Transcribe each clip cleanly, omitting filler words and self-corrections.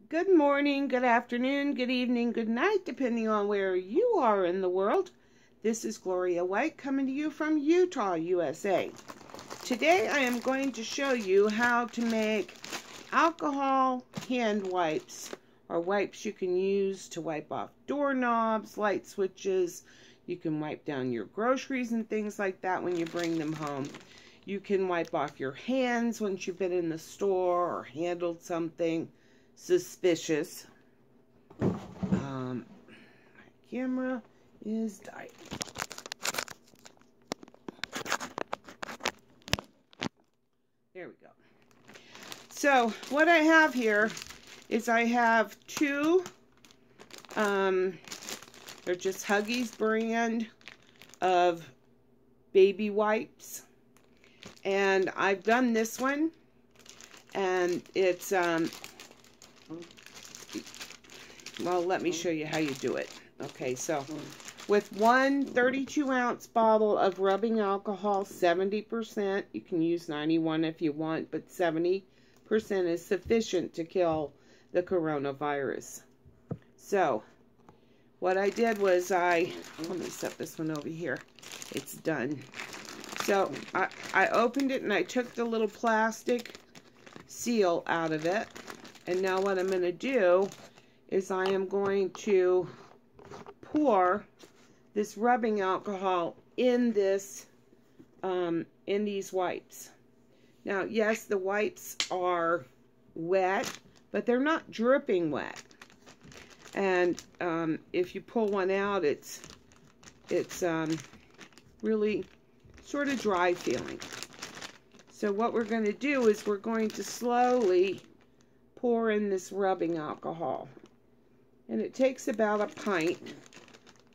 Good morning, good afternoon, good evening, good night, depending on where you are in the world. This is Gloria White coming to you from Utah, USA. Today I am going to show you how to make alcohol hand wipes, or wipes you can use to wipe off doorknobs, light switches. You can wipe down your groceries and things like that when you bring them home. You can wipe off your hands once you've been in the store or handled something suspicious. My camera is dying. There we go. So what I have here is I have two, they're just Huggies brand of baby wipes. And I've done this one, and it's, well, let me show you how you do it. Okay, so with one 32-ounce bottle of rubbing alcohol, 70%, you can use 91 if you want, but 70% is sufficient to kill the coronavirus. So what I did was let me set this one over here. It's done. So I opened it and I took the little plastic seal out of it. And now what I'm going to do is I am going to pour this rubbing alcohol in this, in these wipes. Now, yes, the wipes are wet, but they're not dripping wet. And if you pull one out, it's really sort of dry feeling. So what we're going to do is we're going to slowly pour in this rubbing alcohol. And it takes about a pint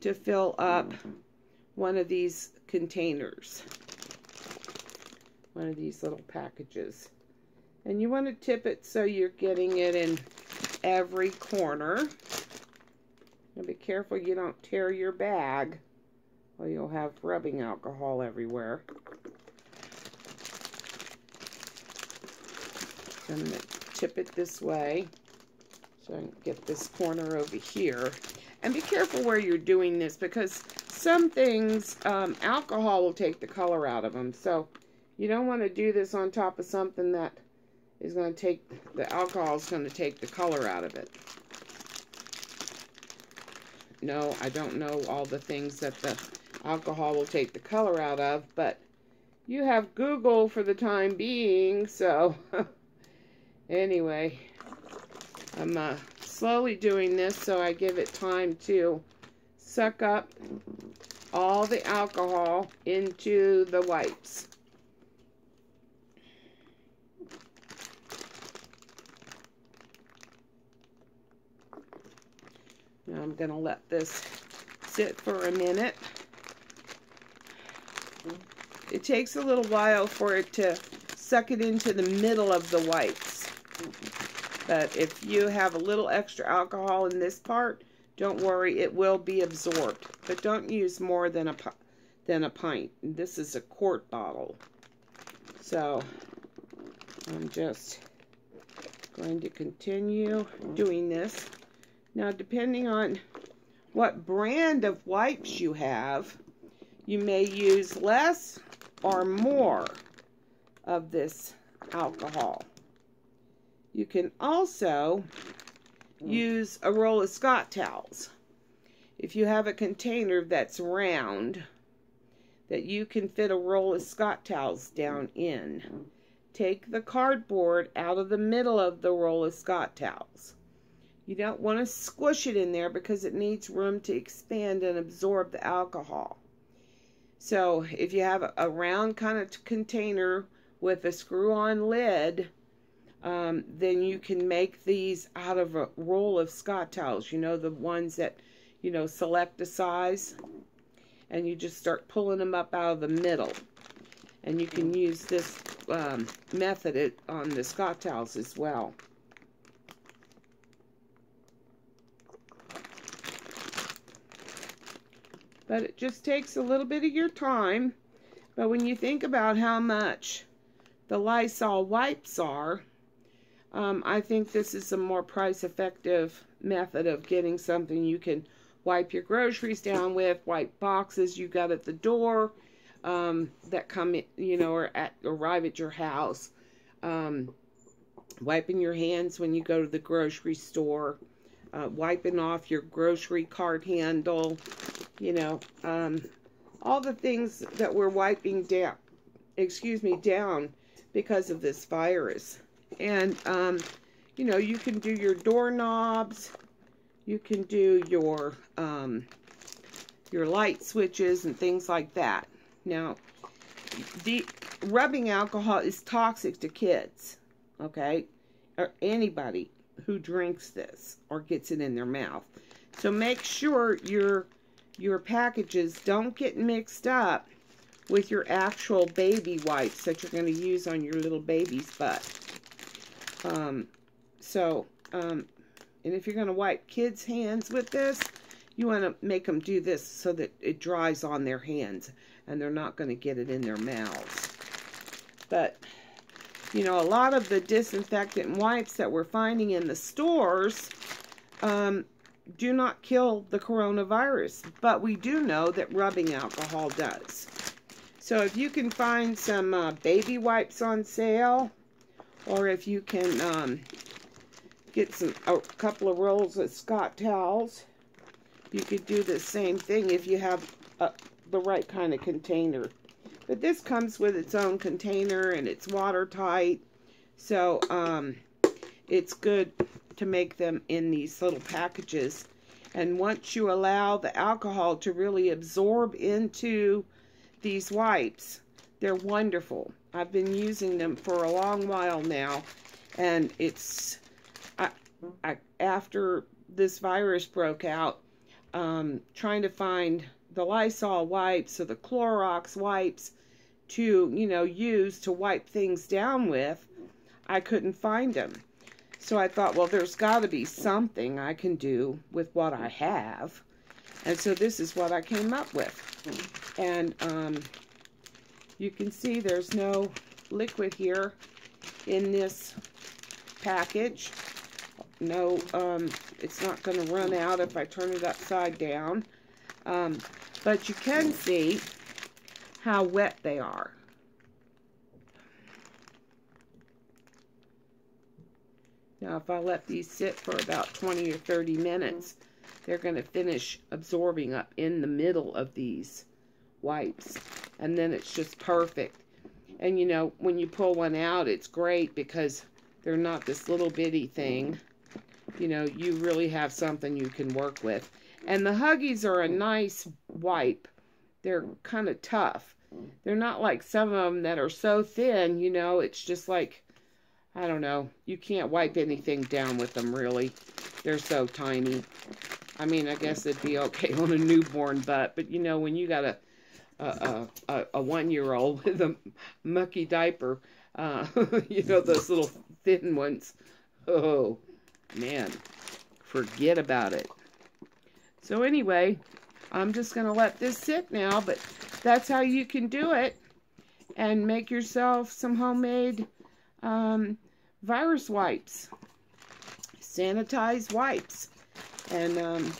to fill up one of these containers. One of these little packages. And you want to tip it so you're getting it in every corner. Now be careful you don't tear your bag, or you'll have rubbing alcohol everywhere. So I'm going to tip it this way so I can get this corner over here. And be careful where you're doing this, because some things, alcohol will take the color out of them. So you don't want to do this on top of something that is going to take, the alcohol is going to take the color out of it. No, I don't know all the things that the alcohol will take the color out of, but you have Google for the time being, so anyway, I'm slowly doing this so I give it time to suck up all the alcohol into the wipes. Now I'm going to let this sit for a minute. It takes a little while for it to suck it into the middle of the wipes. But if you have a little extra alcohol in this part, don't worry, it will be absorbed. But don't use more than a pint. This is a quart bottle. So I'm just going to continue doing this. Now, depending on what brand of wipes you have, you may use less or more of this alcohol. You can also use a roll of Scott towels. If you have a container that's round, that you can fit a roll of Scott towels down in. Take the cardboard out of the middle of the roll of Scott towels. You don't want to squish it in there because it needs room to expand and absorb the alcohol. So if you have a round kind of container with a screw-on lid, then you can make these out of a roll of Scott towels. You know, the ones that, you know, select a size. And you just start pulling them up out of the middle. And you can use this method on the Scott towels as well. But it just takes a little bit of your time. But when you think about how much the Lysol wipes are, I think this is a more price-effective method of getting something you can wipe your groceries down with, wipe boxes you got at the door that come in, you know, or arrive at your house, wiping your hands when you go to the grocery store, wiping off your grocery cart handle, you know, all the things that we're wiping down, down because of this virus. And, you know, you can do your doorknobs, you can do your light switches and things like that. Now, the rubbing alcohol is toxic to kids, okay, or anybody who drinks this or gets it in their mouth. So make sure your packages don't get mixed up with your actual baby wipes that you're going to use on your little baby's butt. And if you're going to wipe kids' hands with this, you want to make them do this so that it dries on their hands and they're not going to get it in their mouths. But, you know, a lot of the disinfectant wipes that we're finding in the stores do not kill the coronavirus, but we do know that rubbing alcohol does. So if you can find some baby wipes on sale, or if you can get a couple of rolls of Scott towels, you could do the same thing if you have the right kind of container. But this comes with its own container and it's watertight, so it's good to make them in these little packages. And once you allow the alcohol to really absorb into these wipes, they're wonderful. I've been using them for a long while now, and it's after this virus broke out, trying to find the Lysol wipes or the Clorox wipes to, you know, use to wipe things down with, I couldn't find them. So I thought, well, there's got to be something I can do with what I have. And so this is what I came up with. And you can see there's no liquid here in this package. No, it's not going to run out if I turn it upside down. But you can see how wet they are. Now, if I let these sit for about 20 or 30 minutes, they're going to finish absorbing up in the middle of these wipes. And then it's just perfect. And, you know, when you pull one out, it's great because they're not this little bitty thing. You know, you really have something you can work with. And the Huggies are a nice wipe. They're kind of tough. They're not like some of them that are so thin, you know, it's just like, I don't know, you can't wipe anything down with them, really. They're so tiny. I mean, I guess it'd be okay on a newborn butt, but, you know, when you got a one-year-old with a mucky diaper, you know, those little thin ones, oh, man, forget about it. So anyway, I'm just going to let this sit now, but that's how you can do it and make yourself some homemade virus wipes, sanitized wipes. And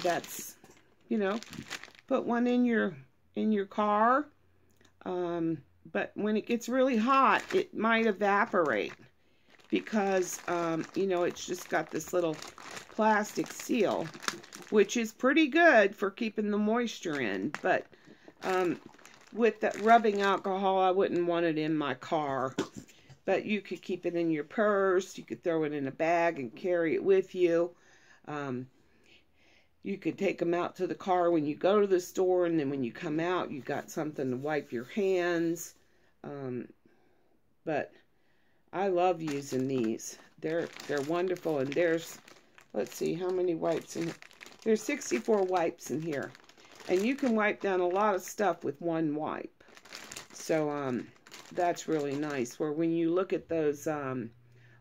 that's, you know, put one in your car, but when it gets really hot, it might evaporate because, you know, it's just got this little plastic seal, which is pretty good for keeping the moisture in, but with the rubbing alcohol, I wouldn't want it in my car. But you could keep it in your purse, you could throw it in a bag and carry it with you. You could take them out to the car when you go to the store, and then when you come out, you got something to wipe your hands. But I love using these. They're wonderful, and there's, let's see, how many wipes in here? There's 64 wipes in here. And you can wipe down a lot of stuff with one wipe. So, that's really nice. Where when you look at those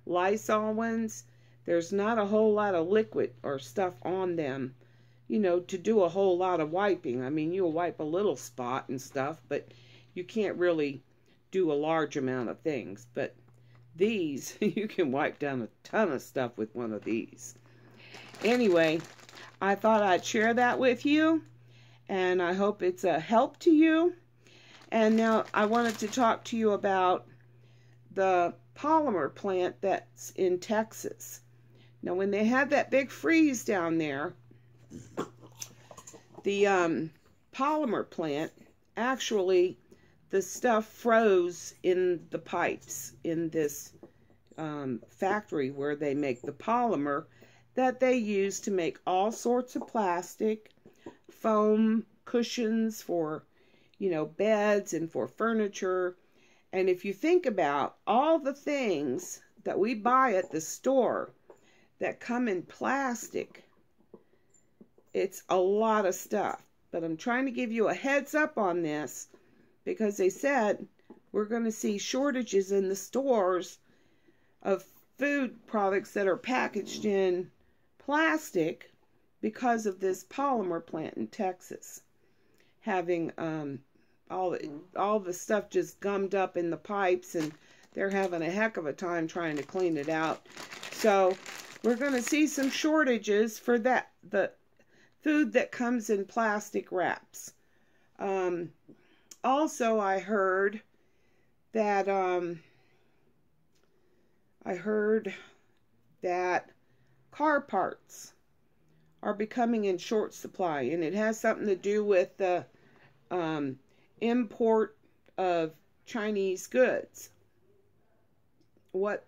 Lysol ones, there's not a whole lot of liquid or stuff on them, you know, to do a whole lot of wiping. I mean, you'll wipe a little spot and stuff, but you can't really do a large amount of things. But these, you can wipe down a ton of stuff with one of these. Anyway, I thought I'd share that with you, and I hope it's a help to you. And now I wanted to talk to you about the polymer plant that's in Texas. Now, when they had that big freeze down there, the polymer plant, actually, the stuff froze in the pipes in this factory where they make the polymer that they use to make all sorts of plastic, foam cushions for, you know, beds and for furniture. And if you think about all the things that we buy at the store that come in plastic, it's a lot of stuff. But I'm trying to give you a heads up on this because they said we're going to see shortages in the stores of food products that are packaged in plastic because of this polymer plant in Texas having all the stuff just gummed up in the pipes, and they're having a heck of a time trying to clean it out. So we're going to see some shortages for that, the food that comes in plastic wraps. Also, I heard that car parts are becoming in short supply, and it has something to do with the import of Chinese goods. What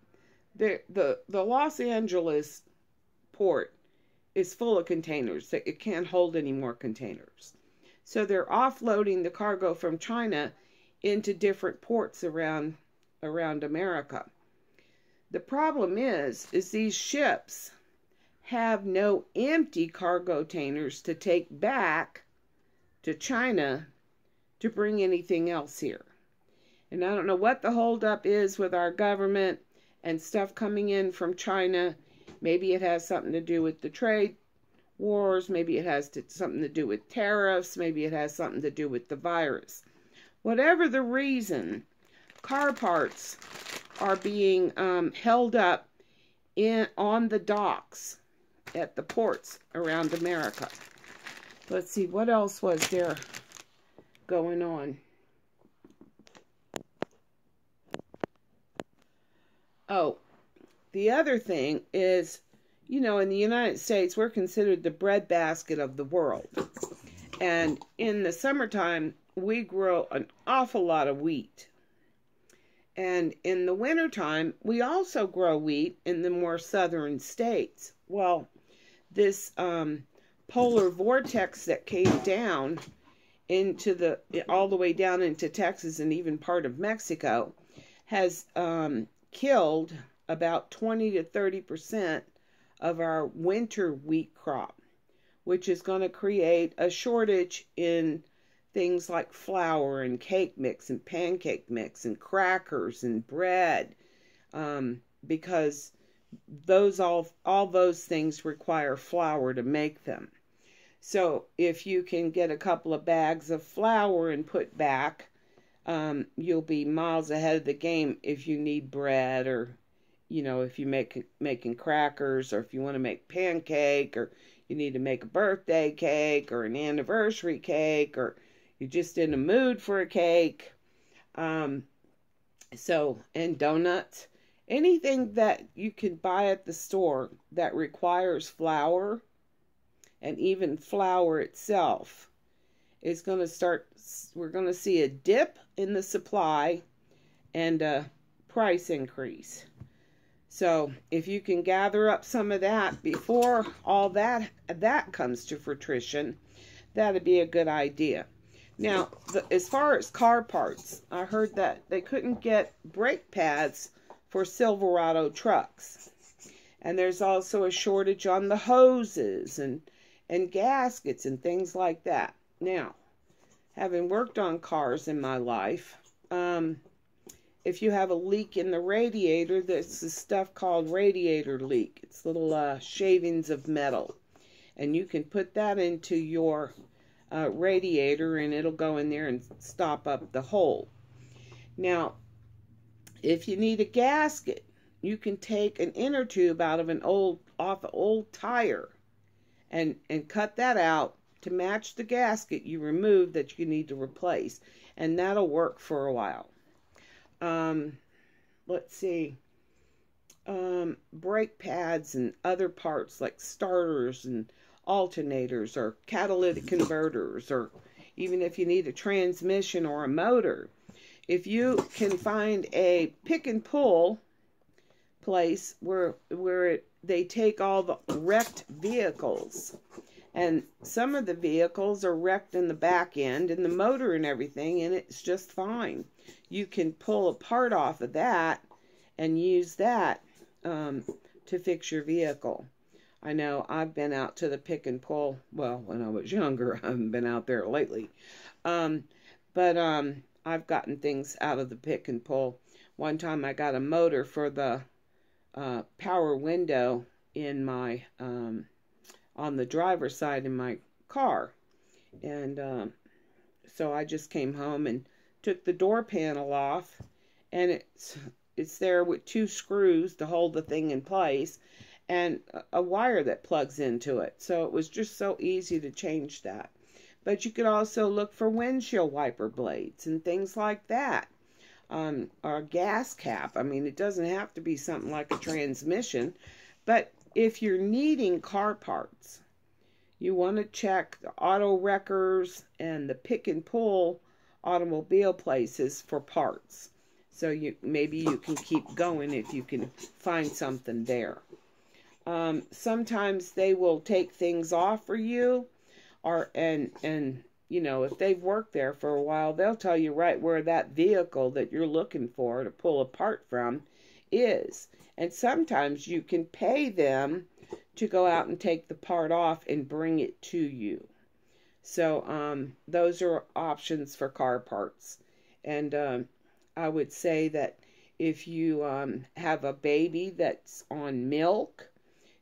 the Los Angeles port is full of containers that it can't hold any more containers. So they're offloading the cargo from China into different ports around America. The problem is these ships have no empty cargo containers to take back to China to bring anything else here. And I don't know what the holdup is with our government and stuff coming in from China. Maybe it has something to do with the trade wars. Maybe it has something to do with tariffs. Maybe it has something to do with the virus. Whatever the reason, car parts are being held up on the docks at the ports around America. Let's see, what else was there going on? Oh, the other thing is, you know, in the United States, we're considered the breadbasket of the world. And in the summertime, we grow an awful lot of wheat. And in the wintertime, we also grow wheat in the more southern states. Well, this polar vortex that came down into all the way down into Texas and even part of Mexico has killed about 20 to 30% of our winter wheat crop, which is going to create a shortage in things like flour and cake mix and pancake mix and crackers and bread, because all those things require flour to make them. So if you can get a couple of bags of flour and put back, you'll be miles ahead of the game if you need bread, or, you know, if you making crackers, or if you want to make pancake, or you need to make a birthday cake or an anniversary cake, or you're just in a mood for a cake. And donuts. Anything that you can buy at the store that requires flour, and even flour itself, is going to start, we're going to see a dip in the supply and a price increase. So if you can gather up some of that before all that comes to fruition, that'd be a good idea. Now, as far as car parts, I heard that they couldn't get brake pads for Silverado trucks. And there's also a shortage on the hoses and gaskets and things like that. Now, having worked on cars in my life, if you have a leak in the radiator, there's this stuff called radiator leak. It's little shavings of metal. And you can put that into your radiator, and it'll go in there and stop up the hole. Now, If you need a gasket, you can take an inner tube out of off an old tire and cut that out to match the gasket you removed that you need to replace, and that'll work for a while. Let's see. Brake pads and other parts like starters and alternators or catalytic converters, or even if you need a transmission or a motor. If you can find a pick and pull place where they take all the wrecked vehicles, and some of the vehicles are wrecked in the back end and the motor and everything, and it's just fine. You can pull a part off of that and use that to fix your vehicle. I know I've been out to the pick and pull, well, when I was younger. I haven't been out there lately. But I've gotten things out of the pick and pull. One time I got a motor for the power window in my, on the driver's side in my car. And so I just came home and took the door panel off, and it's there with 2 screws to hold the thing in place, and a wire that plugs into it. So it was just so easy to change that. But you could also look for windshield wiper blades and things like that. Or a gas cap. I mean, it doesn't have to be something like a transmission. But if you're needing car parts, you want to check the auto wreckers and the pick and pull automobile places for parts. So maybe you can keep going if you can find something there. Sometimes they will take things off for you, and you know, if they've worked there for a while, they'll tell you right where that vehicle that you're looking for to pull apart from is. And sometimes you can pay them to go out and take the part off and bring it to you. So those are options for car parts. And I would say that if you have a baby that's on milk,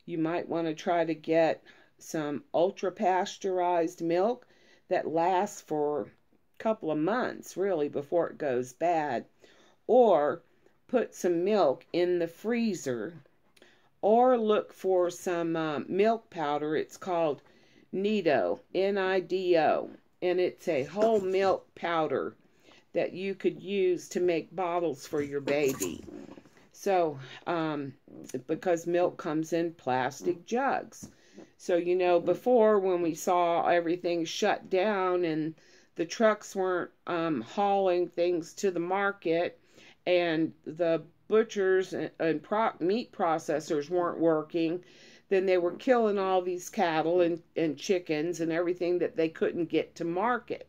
you might want to try to get some ultra pasteurized milk that lasts for a couple of months, really, before it goes bad. Or put some milk in the freezer. Or look for some milk powder. It's called Nido, N-I-D-O. And it's a whole milk powder that you could use to make bottles for your baby. So, because milk comes in plastic jugs. So, you know, before when we saw everything shut down and the trucks weren't hauling things to the market, and the butchers and meat processors weren't working, then they were killing all these cattle and chickens and everything that they couldn't get to market.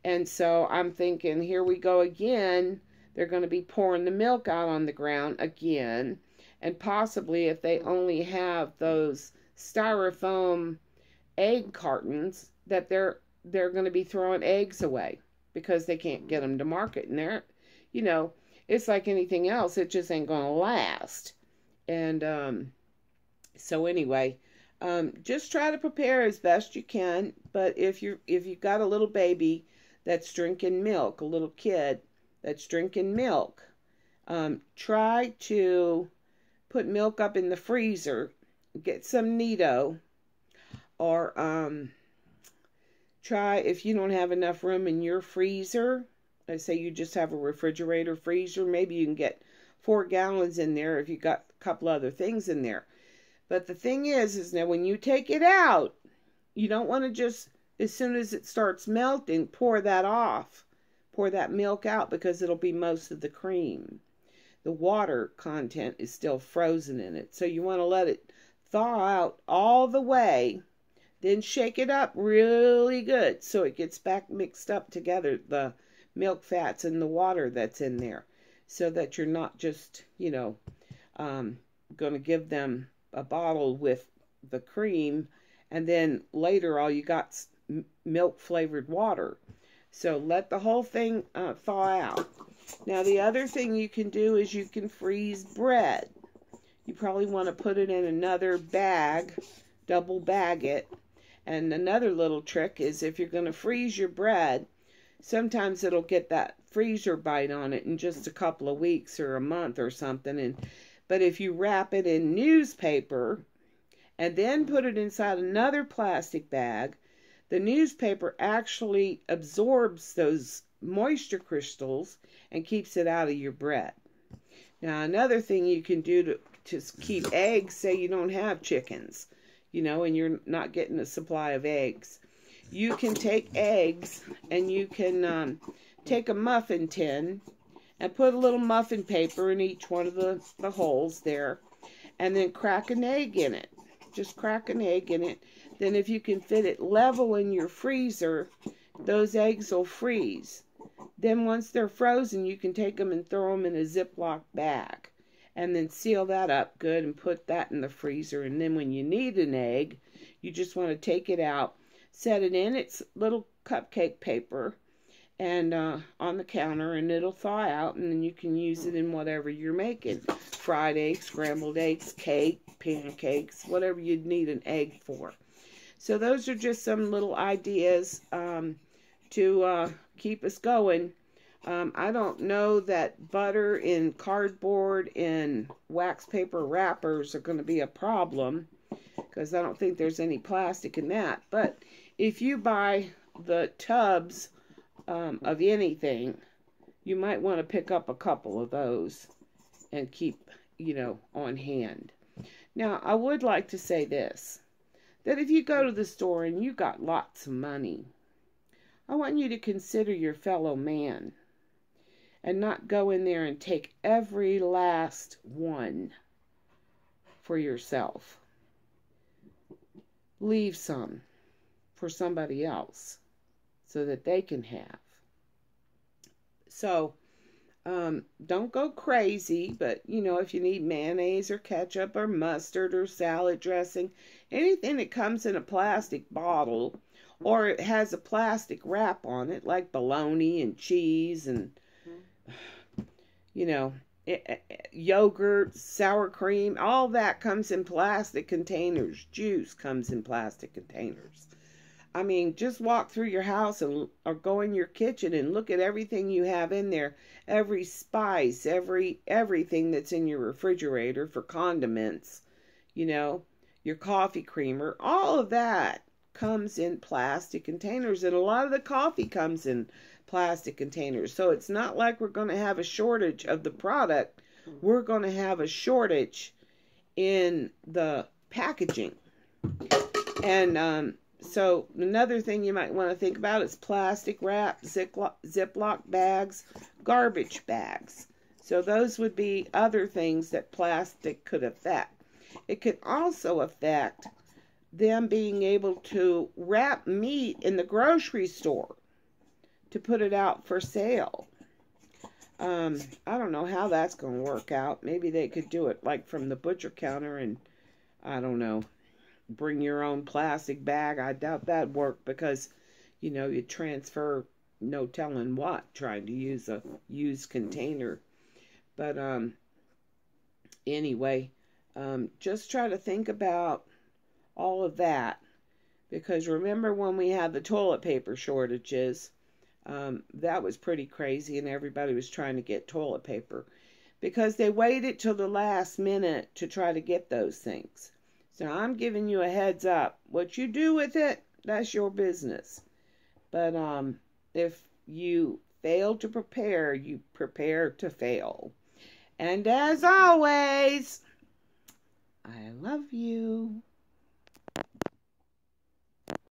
And so I'm thinking, here we go again. They're going to be pouring the milk out on the ground again. And possibly if they only have those styrofoam egg cartons, that they're going to be throwing eggs away because they can't get them to market. And they're, you know, it's like anything else. It just ain't going to last. And so anyway, just try to prepare as best you can. But if you've got a little baby that's drinking milk, a little kid that's drinking milk, try to put milk up in the freezer, get some Nido, or try, if you don't have enough room in your freezer, let's say you just have a refrigerator freezer, maybe you can get 4 gallons in there if you got a couple other things in there. But the thing is now when you take it out, you don't want to just, as soon as it starts melting, pour that off. Pour that milk out, because it'll be most of the cream. The water content is still frozen in it. So you want to let it thaw out all the way. Then shake it up really good so it gets back mixed up together, the milk fats and the water that's in there. So that you're not just, you know, going to give them a bottle with the cream, and then later all you got's milk flavored water. So let the whole thing thaw out. Now the other thing you can do is you can freeze bread. You probably want to put it in another bag, double bag it. And another little trick is if you're going to freeze your bread, sometimes it'll get that freezer bite on it in just a couple of weeks or a month or something. But if you wrap it in newspaper and then put it inside another plastic bag, the newspaper actually absorbs those moisture crystals and keeps it out of your bread. Now, another thing you can do to keep eggs, say you don't have chickens, and you're not getting a supply of eggs. You can take eggs and you can take a muffin tin and put a little muffin paper in each one of the holes there, and then crack an egg in it. Just crack an egg in it. Then if you can fit it level in your freezer, those eggs will freeze. Then once they're frozen, you can take them and throw them in a Ziploc bag. And then seal that up good and put that in the freezer. And then when you need an egg, you just want to take it out, set it in its little cupcake paper and on the counter, and it'll thaw out, and then you can use it in whatever you're making. Fried eggs, scrambled eggs, cake, pancakes, whatever you'd need an egg for. So those are just some little ideas to keep us going. I don't know that butter in cardboard and wax paper wrappers are going to be a problem, because I don't think there's any plastic in that. But if you buy the tubs of anything, you might want to pick up a couple of those and keep, on hand. Now, I would like to say this, that if you go to the store and you got lots of money, I want you to consider your fellow man and not go in there and take every last one for yourself. Leave some for somebody else so that they can have. So, don't go crazy, but, if you need mayonnaise or ketchup or mustard or salad dressing, anything that comes in a plastic bottle or it has a plastic wrap on it, like bologna and cheese and, yogurt, sour cream, all that comes in plastic containers. Juice comes in plastic containers. I mean, just walk through your house or go in your kitchen and look at everything you have in there. Every spice, everything that's in your refrigerator for condiments, your coffee creamer, all of that comes in plastic containers. And a lot of the coffee comes in plastic containers. So it's not like we're going to have a shortage of the product. We're going to have a shortage in the packaging. And, so another thing you might want to think about is plastic wrap, Ziploc bags, garbage bags. So those would be other things that plastic could affect. It could also affect them being able to wrap meat in the grocery store to put it out for sale. I don't know how that's going to work out. Maybe they could do it like from the butcher counter and, I don't know, bring your own plastic bag. I doubt that'd work because, you transfer no telling what, trying to use a used container. But anyway, just try to think about all of that, because remember when we had the toilet paper shortages, that was pretty crazy, and everybody was trying to get toilet paper because they waited till the last minute to try to get those things. So I'm giving you a heads up. What you do with it, that's your business. But if you fail to prepare, you prepare to fail. And as always, I love you.